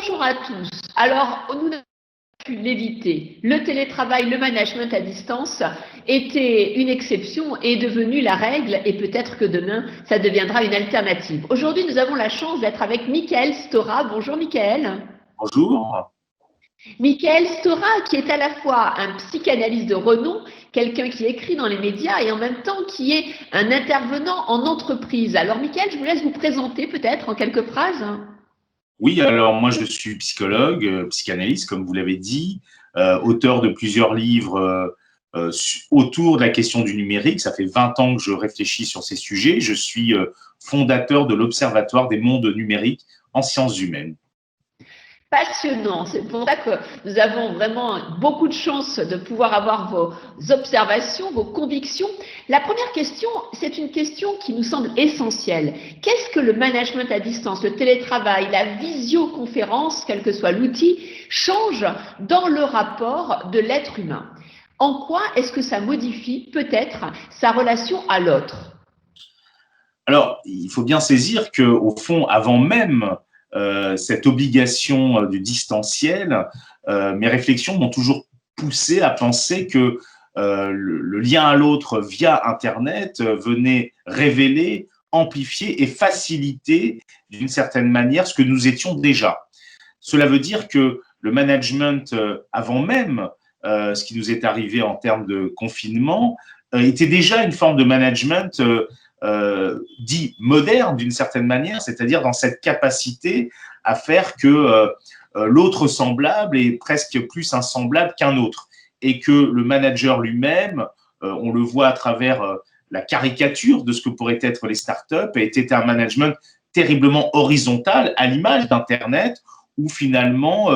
Bonjour à tous. Alors, nous n'avons pu l'éviter. Le télétravail, le management à distance était une exception et est devenu la règle et peut-être que demain, ça deviendra une alternative. Aujourd'hui, nous avons la chance d'être avec Michael Stora. Bonjour Michael. Bonjour. Michael Stora, qui est à la fois un psychanalyste de renom, quelqu'un qui écrit dans les médias et en même temps qui est un intervenant en entreprise. Alors Michael, je vous laisse vous présenter peut-être en quelques phrases. Oui, alors moi je suis psychologue, psychanalyste, comme vous l'avez dit, auteur de plusieurs livres autour de la question du numérique. Ça fait 20 ans que je réfléchis sur ces sujets. Je suis fondateur de l'Observatoire des mondes numériques en sciences humaines. Passionnant. C'est pour ça que nous avons vraiment beaucoup de chance de pouvoir avoir vos observations, vos convictions. La première question, c'est une question qui nous semble essentielle. Qu'est-ce que le management à distance, le télétravail, la visioconférence, quel que soit l'outil, change dans le rapport de l'être humain? En quoi est-ce que ça modifie peut-être sa relation à l'autre? Alors, il faut bien saisir qu'au fond, avant même cette obligation du distanciel, mes réflexions m'ont toujours poussé à penser que le lien à l'autre via Internet venait révéler, amplifier et faciliter d'une certaine manière ce que nous étions déjà. Cela veut dire que le management, avant même ce qui nous est arrivé en termes de confinement, était déjà une forme de management dit moderne d'une certaine manière, c'est-à-dire dans cette capacité à faire que l'autre semblable est presque plus un semblable qu'un autre, et que le manager lui-même, on le voit à travers la caricature de ce que pourraient être les startups, était un management terriblement horizontal, à l'image d'Internet, où finalement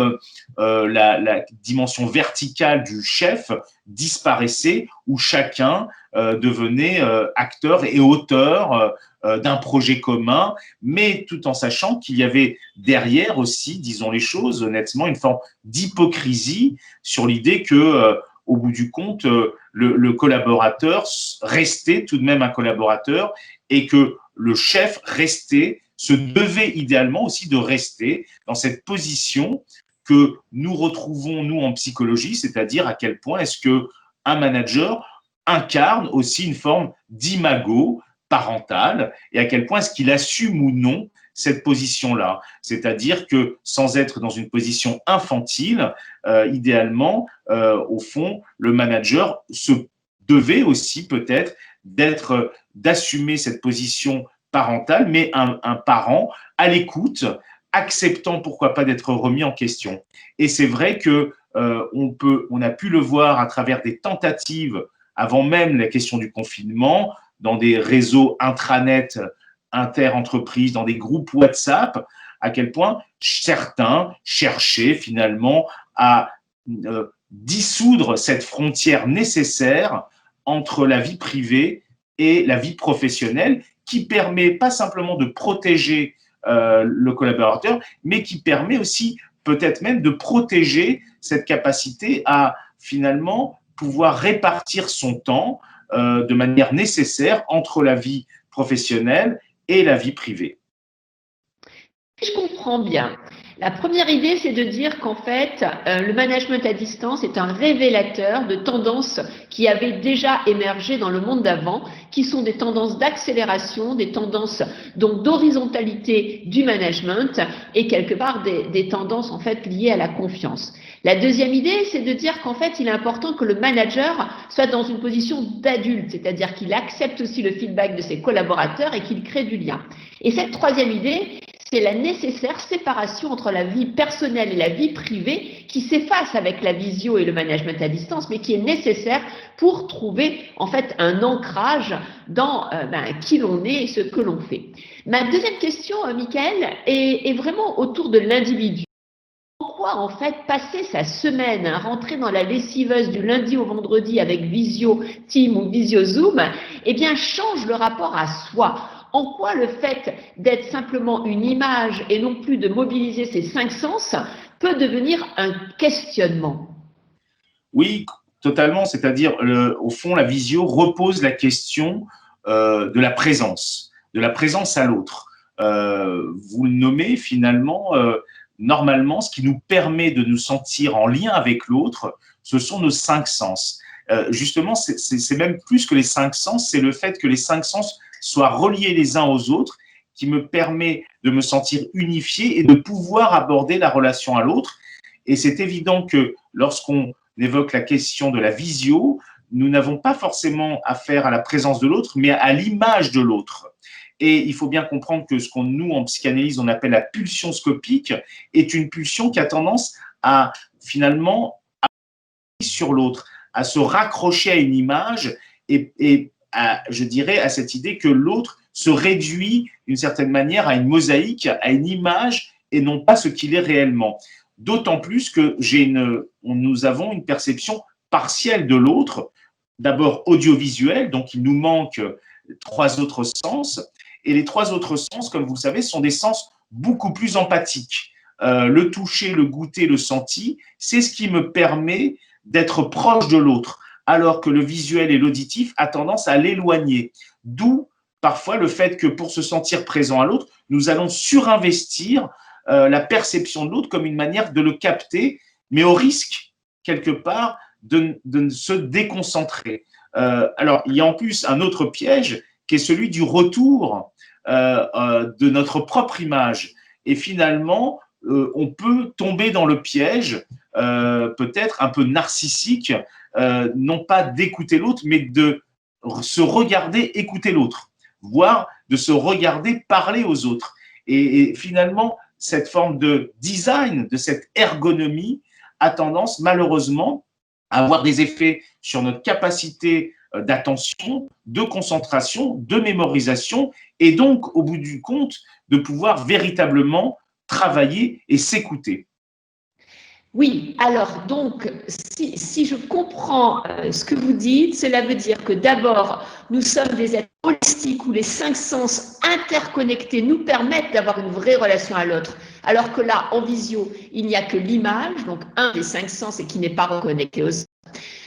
la dimension verticale du chef disparaissait, où chacun devenait acteur et auteur d'un projet commun, mais tout en sachant qu'il y avait derrière aussi, disons les choses honnêtement, une forme d'hypocrisie sur l'idée que, au bout du compte, le collaborateur restait tout de même un collaborateur et que le chef restait, se devait idéalement aussi de rester dans cette position que nous retrouvons, nous, en psychologie, c'est-à-dire à quel point est-ce qu'un manager incarne aussi une forme d'imago parental et à quel point est-ce qu'il assume ou non cette position-là. C'est-à-dire que sans être dans une position infantile, idéalement, au fond, le manager se devait aussi peut-être d'assumer cette position parentale, mais un parent à l'écoute, acceptant pourquoi pas d'être remis en question. Et c'est vrai que on a pu le voir à travers des tentatives avant même la question du confinement, dans des réseaux intranet inter-entreprises, dans des groupes WhatsApp, à quel point certains cherchaient finalement à dissoudre cette frontière nécessaire entre la vie privée et la vie professionnelle, qui permet pas simplement de protéger le collaborateur, mais qui permet aussi peut-être même de protéger cette capacité à finalement pouvoir répartir son temps de manière nécessaire entre la vie professionnelle et la vie privée. Je comprends bien. La première idée, c'est de dire qu'en fait, le management à distance est un révélateur de tendances qui avaient déjà émergé dans le monde d'avant, qui sont des tendances d'accélération, des tendances donc d'horizontalité du management et quelque part des tendances en fait liées à la confiance. La deuxième idée, c'est de dire qu'en fait, il est important que le manager soit dans une position d'adulte, c'est-à-dire qu'il accepte aussi le feedback de ses collaborateurs et qu'il crée du lien. Et cette troisième idée, c'est la nécessaire séparation entre la vie personnelle et la vie privée qui s'efface avec la visio et le management à distance, mais qui est nécessaire pour trouver en fait un ancrage dans qui l'on est et ce que l'on fait. Ma deuxième question, Michael, est vraiment autour de l'individu. Pourquoi en fait passer sa semaine à rentrer dans la lessiveuse du lundi au vendredi avec Visio Team ou Visio Zoom, eh bien change le rapport à soi? En quoi le fait d'être simplement une image et non plus de mobiliser ses cinq sens peut devenir un questionnement? Oui, totalement. C'est-à-dire, au fond, la visio repose la question de la présence à l'autre. Vous le nommez finalement, normalement, ce qui nous permet de nous sentir en lien avec l'autre, ce sont nos 5 sens. Justement, c'est même plus que les 5 sens, c'est le fait que les 5 sens soient reliés les uns aux autres qui me permet de me sentir unifié et de pouvoir aborder la relation à l'autre. Et c'est évident que lorsqu'on évoque la question de la visio, nous n'avons pas forcément affaire à la présence de l'autre, mais à l'image de l'autre. Et il faut bien comprendre que ce qu'on, nous, en psychanalyse, on appelle la pulsion scopique, est une pulsion qui a tendance à, finalement, sur l'autre, à se raccrocher à une image et à, je dirais, à cette idée que l'autre se réduit d'une certaine manière à une mosaïque, à une image et non pas ce qu'il est réellement. D'autant plus que nous avons une perception partielle de l'autre, d'abord audiovisuelle, donc il nous manque 3 autres sens, et les 3 autres sens, comme vous le savez, sont des sens beaucoup plus empathiques. Le toucher, le goûter, le senti, c'est ce qui me permet d'être proche de l'autre, alors que le visuel et l'auditif a tendance à l'éloigner. D'où parfois le fait que pour se sentir présent à l'autre, nous allons surinvestir la perception de l'autre comme une manière de le capter, mais au risque, quelque part, de se déconcentrer. Alors, il y a en plus un autre piège qui est celui du retour de notre propre image. Et finalement, on peut tomber dans le piège, peut-être un peu narcissique, non pas d'écouter l'autre, mais de se regarder écouter l'autre, voire de se regarder parler aux autres. Et finalement, cette forme de design, de cette ergonomie, a tendance malheureusement à avoir des effets sur notre capacité d'attention, de concentration, de mémorisation, et donc, au bout du compte, de pouvoir véritablement travailler et s'écouter. Oui, alors donc, si je comprends ce que vous dites, cela veut dire que d'abord, nous sommes des êtres holistiques où les 5 sens interconnectés nous permettent d'avoir une vraie relation à l'autre, alors que là, en visio, il n'y a que l'image, donc un des 5 sens et qui n'est pas reconnecté aux autres.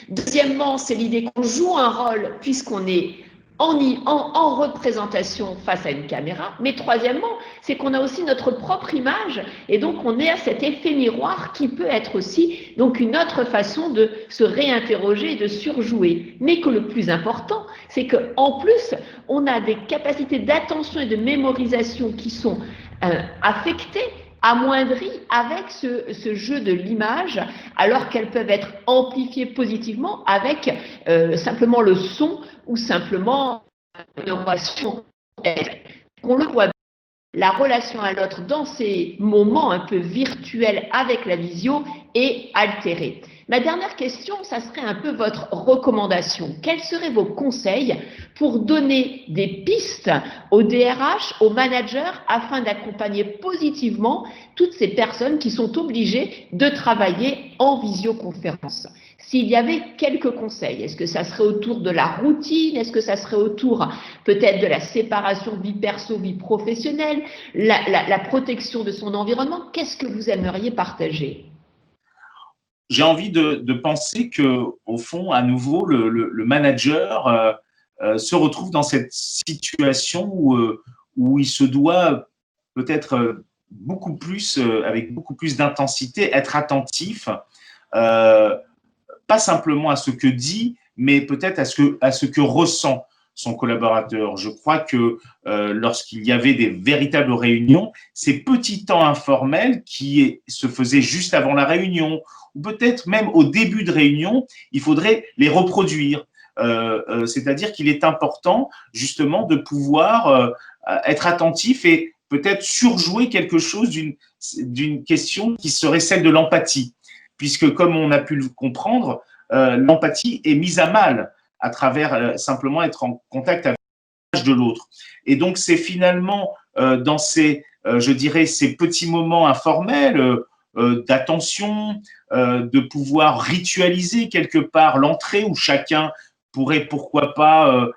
Deuxièmement, c'est l'idée qu'on joue un rôle puisqu'on est en représentation face à une caméra. Mais troisièmement, c'est qu'on a aussi notre propre image et donc on est à cet effet miroir qui peut être aussi donc une autre façon de se réinterroger et de surjouer. Mais que le plus important, c'est qu'en plus, on a des capacités d'attention et de mémorisation qui sont affectées, amoindries avec ce jeu de l'image, alors qu'elles peuvent être amplifiées positivement avec simplement le son ou simplement une relation. On le voit, la relation à l'autre dans ces moments un peu virtuels avec la visio est altérée. Ma dernière question, ça serait un peu votre recommandation. Quels seraient vos conseils pour donner des pistes aux DRH, aux managers, afin d'accompagner positivement toutes ces personnes qui sont obligées de travailler en visioconférence? S'il y avait quelques conseils, est-ce que ça serait autour de la routine? Est-ce que ça serait autour peut-être de la séparation vie perso, vie professionnelle, la protection de son environnement? Qu'est-ce que vous aimeriez partager? J'ai envie de penser que, au fond, à nouveau, le manager se retrouve dans cette situation où il se doit peut-être beaucoup plus, avec beaucoup plus d'intensité, être attentif, pas simplement à ce que dit, mais peut-être à ce que ressent son collaborateur. Je crois que lorsqu'il y avait des véritables réunions, ces petits temps informels qui se faisaient juste avant la réunion, ou peut-être même au début de réunion, il faudrait les reproduire. C'est-à-dire qu'il est important justement de pouvoir être attentif et peut-être surjouer quelque chose d'une question qui serait celle de l'empathie. Puisque, comme on a pu le comprendre, l'empathie est mise à mal à travers simplement être en contact avec l'image de l'autre. Et donc, c'est finalement dans je dirais, ces petits moments informels d'attention, de pouvoir ritualiser quelque part l'entrée où chacun pourrait, pourquoi pas,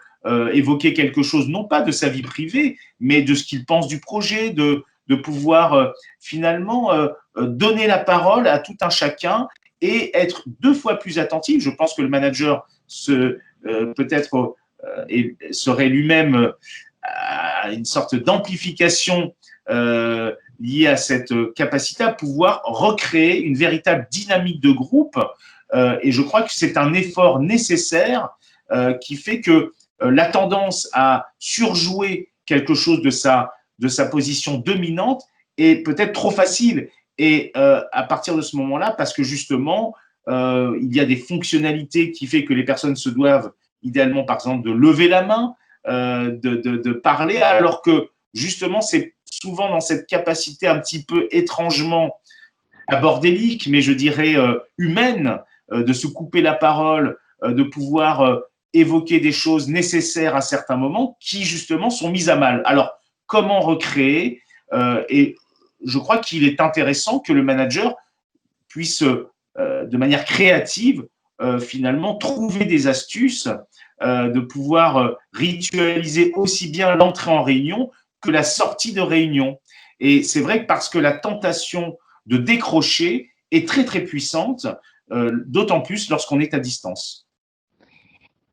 évoquer quelque chose, non pas de sa vie privée, mais de ce qu'il pense du projet, de pouvoir finalement donner la parole à tout un chacun et être 2 fois plus attentif. Je pense que le manager peut-être serait lui-même à une sorte d'amplification lié à cette capacité à pouvoir recréer une véritable dynamique de groupe. Et je crois que c'est un effort nécessaire qui fait que la tendance à surjouer quelque chose de sa position dominante est peut-être trop facile. Et à partir de ce moment-là, parce que justement, il y a des fonctionnalités qui fait que les personnes se doivent idéalement, par exemple, de lever la main, de parler, alors que justement, c'est souvent dans cette capacité un petit peu étrangement bordélique, mais je dirais humaine, de se couper la parole, de pouvoir évoquer des choses nécessaires à certains moments qui justement sont mises à mal. Alors, comment recréer et je crois qu'il est intéressant que le manager puisse, de manière créative, finalement, trouver des astuces, de pouvoir ritualiser aussi bien l'entrée en réunion que la sortie de réunion. Et c'est vrai que parce que la tentation de décrocher est très, très puissante, d'autant plus lorsqu'on est à distance.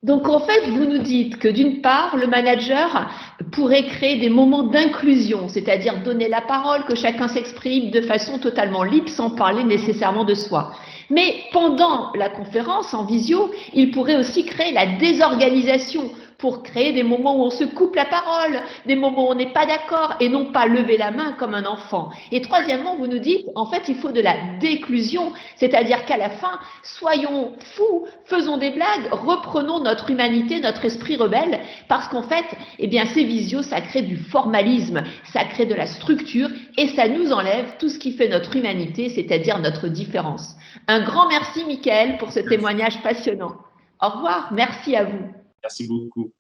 Donc en fait, vous nous dites que d'une part, le manager pourrait créer des moments d'inclusion, c'est-à-dire donner la parole, que chacun s'exprime de façon totalement libre sans parler nécessairement de soi. Mais pendant la conférence en visio, il pourrait aussi créer la désorganisation pour créer des moments où on se coupe la parole, des moments où on n'est pas d'accord et non pas lever la main comme un enfant. Et troisièmement, vous nous dites, en fait, il faut de la déclusion, c'est-à-dire qu'à la fin, soyons fous, faisons des blagues, reprenons notre humanité, notre esprit rebelle, parce qu'en fait, eh bien, ces visios, ça crée du formalisme, ça crée de la structure et ça nous enlève tout ce qui fait notre humanité, c'est-à-dire notre différence. Un grand merci, Mickaël, pour ce témoignage passionnant. Au revoir, merci à vous. Merci beaucoup.